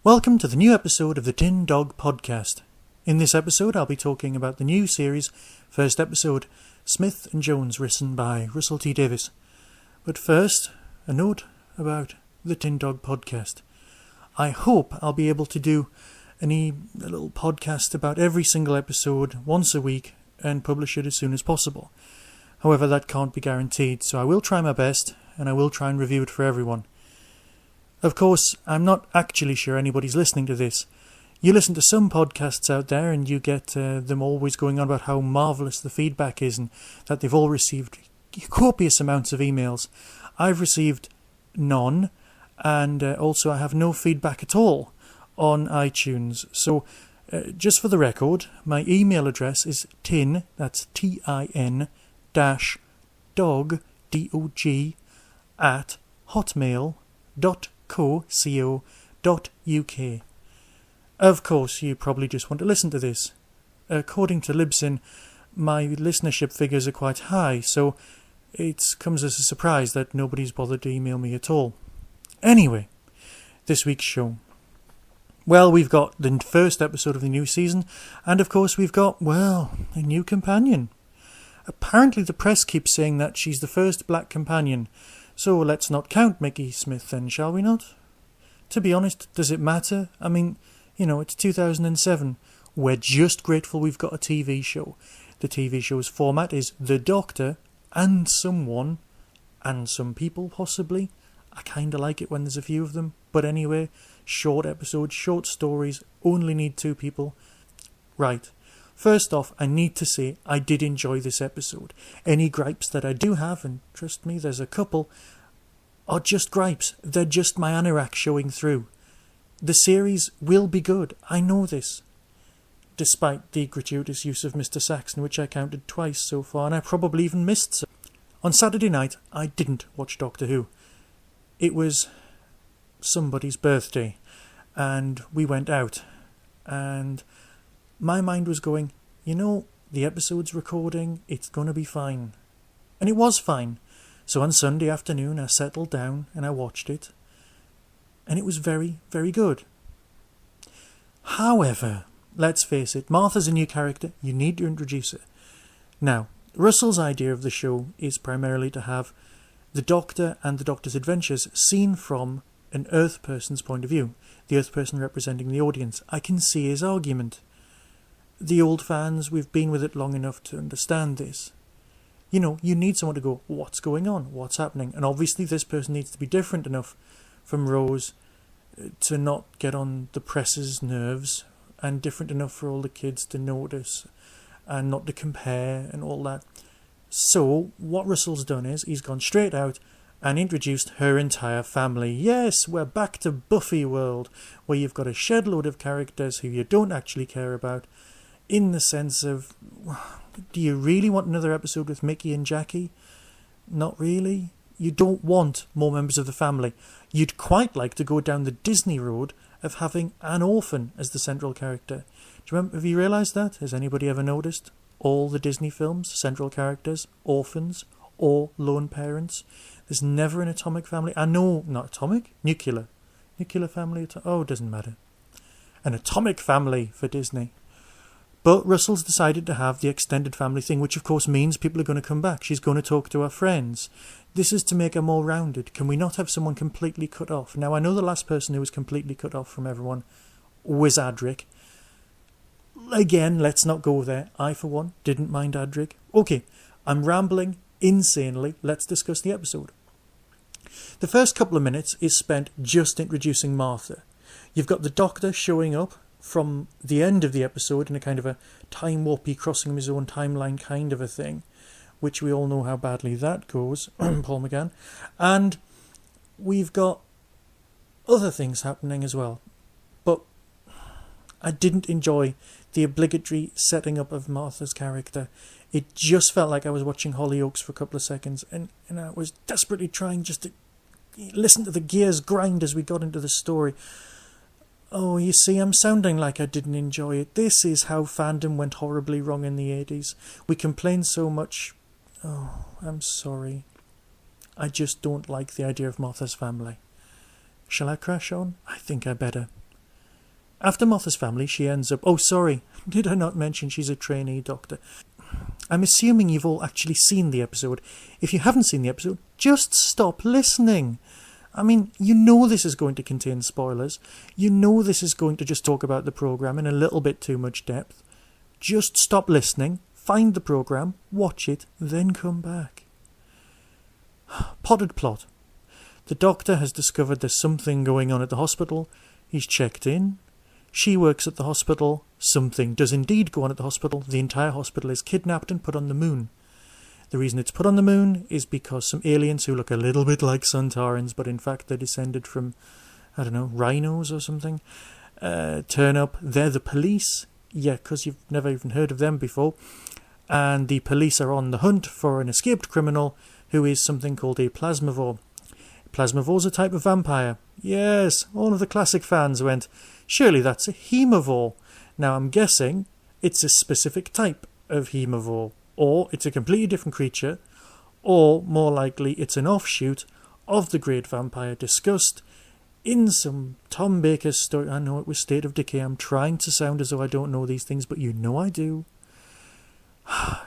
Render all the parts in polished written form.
Welcome to the new episode of the Tin Dog Podcast. In this episode I'll be talking about the new series, first episode, Smith and Jones, written by Russell T Davies. But first, a note about the Tin Dog Podcast. I hope I'll be able to do a little podcast about every single episode once a week and publish it as soon as possible. However, that can't be guaranteed, so I will try my best and I will try and review it for everyone. Of course, I'm not actually sure anybody's listening to this. You listen to some podcasts out there and you get them always going on about how marvellous the feedback is and that they've all received copious amounts of emails. I've received none, and also I have no feedback at all on iTunes. So, just for the record, my email address is tin, that's TIN, -dog, DOG, at hotmail.co.uk. Of course, you probably just want to listen to this. According to Libsyn, my listenership figures are quite high, so it comes as a surprise that nobody's bothered to email me at all. Anyway, this week's show. Well, we've got the first episode of the new season, and of course we've got, a new companion. Apparently the press keeps saying that she's the first black companion, so let's not count Mickey Smith then, shall we not? To be honest, does it matter? I mean, it's 2007. We're just grateful we've got a TV show. The TV show's format is The Doctor and someone, and some people possibly. I kinda like it when there's a few of them. But anyway, short episodes, short stories, only need 2 people. Right. First off, I need to say I did enjoy this episode. Any gripes that I do have, and trust me, there's a couple, are just gripes. They're just my anorak showing through. The series will be good. I know this. Despite the gratuitous use of Mr. Saxon, which I counted twice so far, and I probably even missed some. On Saturday night, I didn't watch Doctor Who. It was somebody's birthday, and we went out, and my mind was going, the episode's recording, it's gonna be fine. And it was fine. So on Sunday afternoon I settled down and I watched it, and it was very, very good. However, let's face it, Martha's a new character, you need to introduce her. Now, Russell's idea of the show is primarily to have the Doctor and the Doctor's adventures seen from an Earth person's point of view, the Earth person representing the audience. I can see his argument. The old fans, we've been with it long enough to understand this. You need someone to go, what's going on? What's happening? And obviously this person needs to be different enough from Rose to not get on the press's nerves, and different enough for all the kids to notice and not to compare and all that. So what Russell's done is he's gone straight out and introduced her entire family. Yes, we're back to Buffy world, where you've got a shed load of characters who you don't actually care about, in the sense of, do you really want another episode with Mickey and Jackie? Not really. You don't want more members of the family. You'd quite like to go down the Disney road of having an orphan as the central character. Do you remember, have you realised that? Has anybody ever noticed? All the Disney films, central characters, orphans, or lone parents. There's never an atomic family. I know, not atomic, nuclear. Nuclear family, it doesn't matter. An atomic family for Disney. But Russell's decided to have the extended family thing, which of course means people are going to come back. She's going to talk to her friends. This is to make her more rounded. Can we not have someone completely cut off? Now, I know the last person who was completely cut off from everyone was Adric. Again, let's not go there. I, for one, didn't mind Adric. Okay, I'm rambling insanely. Let's discuss the episode. The first couple of minutes is spent just introducing Martha. You've got the Doctor showing up from the end of the episode in a kind of a time warpy, crossing his own timeline kind of a thing, which we all know how badly that goes, Paul McGann. And we've got other things happening as well. But I didn't enjoy the obligatory setting up of Martha's character. It just felt like I was watching Hollyoaks for a couple of seconds, and I was desperately trying just to listen to the gears grind as we got into the story. Oh, you see, I'm sounding like I didn't enjoy it. This is how fandom went horribly wrong in the 80s. We complained so much. Oh, I'm sorry. I just don't like the idea of Martha's family. Shall I crash on? I think I better. After Martha's family, she ends up... Oh, sorry. Did I not mention she's a trainee doctor? I'm assuming you've all actually seen the episode. If you haven't seen the episode, just stop listening. I mean, you know this is going to contain spoilers. You know this is going to just talk about the programme in a little bit too much depth. Just stop listening, find the programme, watch it, then come back. Potted plot. The doctor has discovered there's something going on at the hospital. He's checked in. She works at the hospital. Something does indeed go on at the hospital. The entire hospital is kidnapped and put on the moon. The reason it's put on the moon is because some aliens who look a little bit like Sontarans, but in fact they're descended from, I don't know, rhinos or something, turn up. They're the police. Yeah, because you've never even heard of them before. And the police are on the hunt for an escaped criminal who is something called a plasmavore. Plasmavore's a type of vampire. Yes, all of the classic fans went, surely that's a hemivore. Now I'm guessing it's a specific type of hemivore, or it's a completely different creature, or more likely it's an offshoot of the great vampire discussed in some Tom Baker story. I know it was State of Decay. I'm trying to sound as though I don't know these things, but you know I do.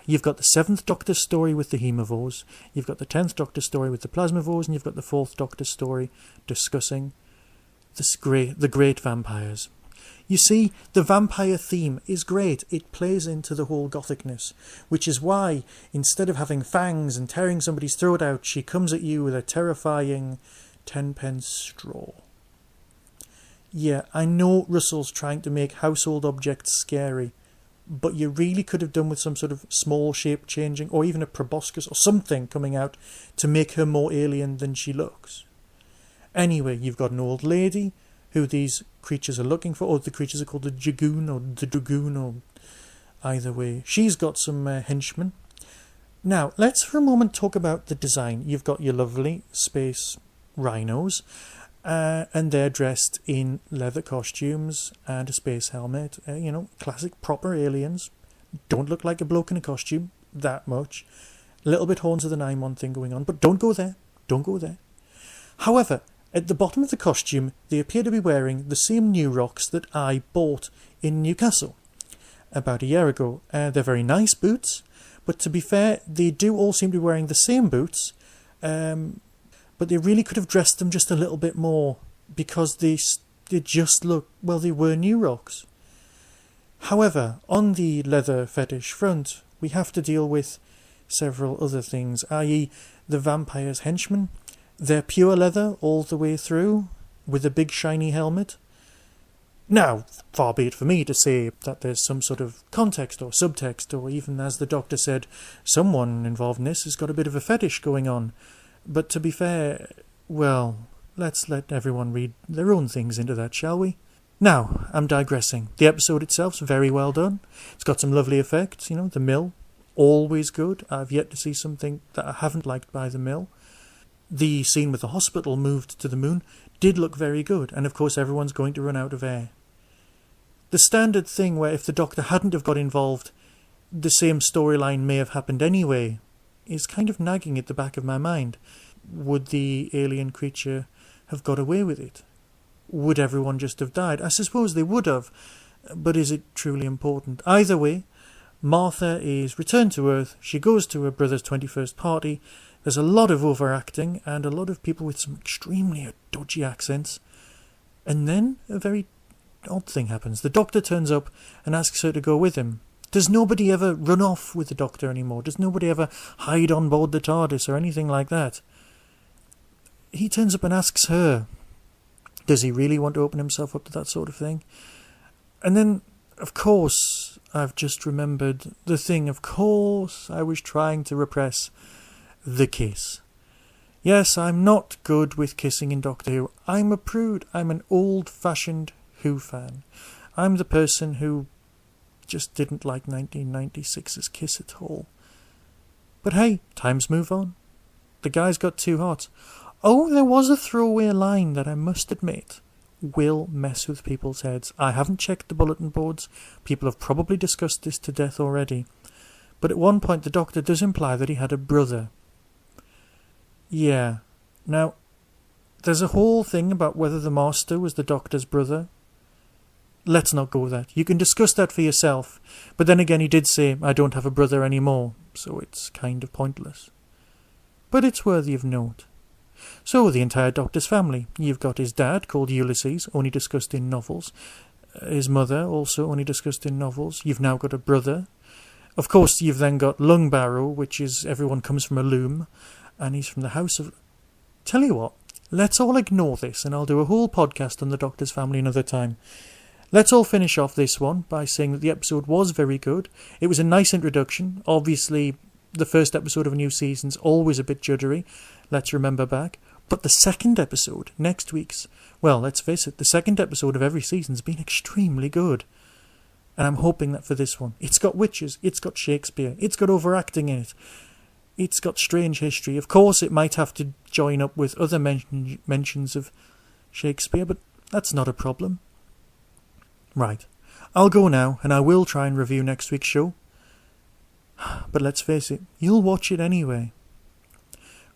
You've got the 7th Doctor story with the hemivores, you've got the 10th Doctor story with the plasmavores, and you've got the 4th Doctor story discussing the great vampires. You see, the vampire theme is great. It plays into the whole gothicness, which is why, instead of having fangs and tearing somebody's throat out, she comes at you with a terrifying 10-pence straw. Yeah, I know Russell's trying to make household objects scary, but you really could have done with some sort of small shape changing, or even a proboscis or something coming out to make her more alien than she looks. Anyway, you've got an old lady who these creatures are looking for, or the creatures are called the Jagoon or the Dragoon, or either way. She's got some henchmen. Now, let's for a moment talk about the design. You've got your lovely space rhinos, and they're dressed in leather costumes and a space helmet. Classic proper aliens. Don't look like a bloke in a costume that much. A little bit Horns of the Nimon thing going on, but don't go there. Don't go there. However, at the bottom of the costume, they appear to be wearing the same New Rocks that I bought in Newcastle about a year ago. They're very nice boots, but to be fair, they do all seem to be wearing the same boots, but they really could have dressed them just a little bit more, because they just look, well, they were New Rocks. However, on the leather fetish front, we have to deal with several other things, i.e. the vampire's henchmen. They're pure leather all the way through, with a big shiny helmet. Now, far be it for me to say that there's some sort of context or subtext, or even, as the doctor said, someone involved in this has got a bit of a fetish going on. But to be fair, well, let's let everyone read their own things into that, shall we? Now, I'm digressing. The episode itself's very well done. It's got some lovely effects, the mill, always good. I've yet to see something that I haven't liked by the mill. The scene with the hospital moved to the moon did look very good, and of course everyone's going to run out of air. The standard thing where if the Doctor hadn't have got involved, the same storyline may have happened anyway, is kind of nagging at the back of my mind. Would the alien creature have got away with it? Would everyone just have died? I suppose they would have, but is it truly important? Either way, Martha is returned to Earth. She goes to her brother's 21st party. There's a lot of overacting and a lot of people with some extremely dodgy accents. And then a very odd thing happens. The Doctor turns up and asks her to go with him. Does nobody ever run off with the Doctor anymore? Does nobody ever hide on board the TARDIS or anything like that? He turns up and asks her. Does he really want to open himself up to that sort of thing? And then, of course, I've just remembered the thing. Of course, I was trying to repress the kiss. Yes, I'm not good with kissing in Doctor Who. I'm a prude. I'm an old-fashioned Who fan. I'm the person who just didn't like 1996's Kiss at all. But hey, times move on. The guys got too hot. Oh, there was a throwaway line that I must admit will mess with people's heads. I haven't checked the bulletin boards. People have probably discussed this to death already. But at one point the Doctor does imply that he had a brother. Yeah. Now, there's a whole thing about whether the Master was the Doctor's brother. Let's not go there. You can discuss that for yourself. But then again, he did say, I don't have a brother anymore, so it's kind of pointless. But it's worthy of note. So, the entire Doctor's family. You've got his dad, called Ulysses, only discussed in novels. His mother, also only discussed in novels. You've now got a brother. Of course, you've then got Lungbarrow, which is everyone comes from a loom, and he's from the House of... Tell you what, let's all ignore this, and I'll do a whole podcast on the Doctor's family another time. Let's all finish off this one by saying that the episode was very good. It was a nice introduction. Obviously, the first episode of a new season's always a bit juddery. Let's remember back. But the second episode, next week's, well, let's face it, the second episode of every season's been extremely good. And I'm hoping that for this one. It's got witches, it's got Shakespeare, it's got overacting in it, it's got strange history. Of course, it might have to join up with other mentions of Shakespeare, but that's not a problem. Right, I'll go now, and I will try and review next week's show. But let's face it, you'll watch it anyway.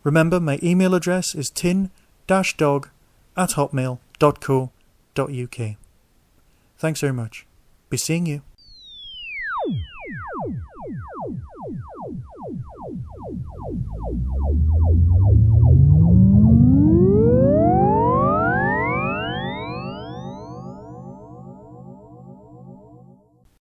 Remember, my email address is tin-dog@hotmail.co.uk. Thanks very much. Be seeing you.